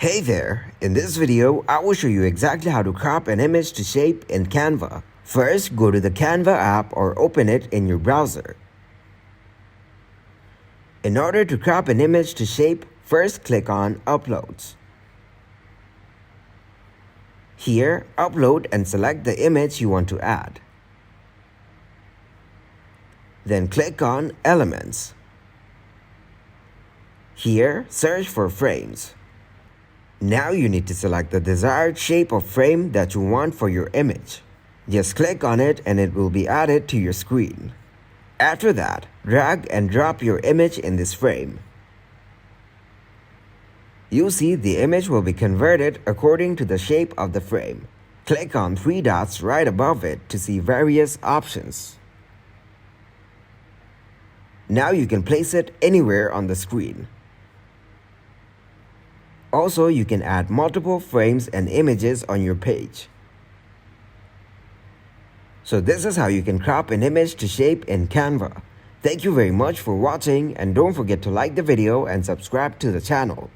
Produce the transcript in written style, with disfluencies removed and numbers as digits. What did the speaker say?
Hey there, in this video, I will show you exactly how to crop an image to shape in Canva. First, go to the Canva app or open it in your browser. In order to crop an image to shape, first click on Uploads. Here, upload and select the image you want to add. Then click on Elements. Here, search for frames. Now you need to select the desired shape of frame that you want for your image. Just click on it and it will be added to your screen. After that, drag and drop your image in this frame. You'll see the image will be converted according to the shape of the frame. Click on three dots right above it to see various options. Now you can place it anywhere on the screen. Also, you can add multiple frames and images on your page. So this is how you can crop an image to shape in Canva. Thank you very much for watching and don't forget to like the video and subscribe to the channel.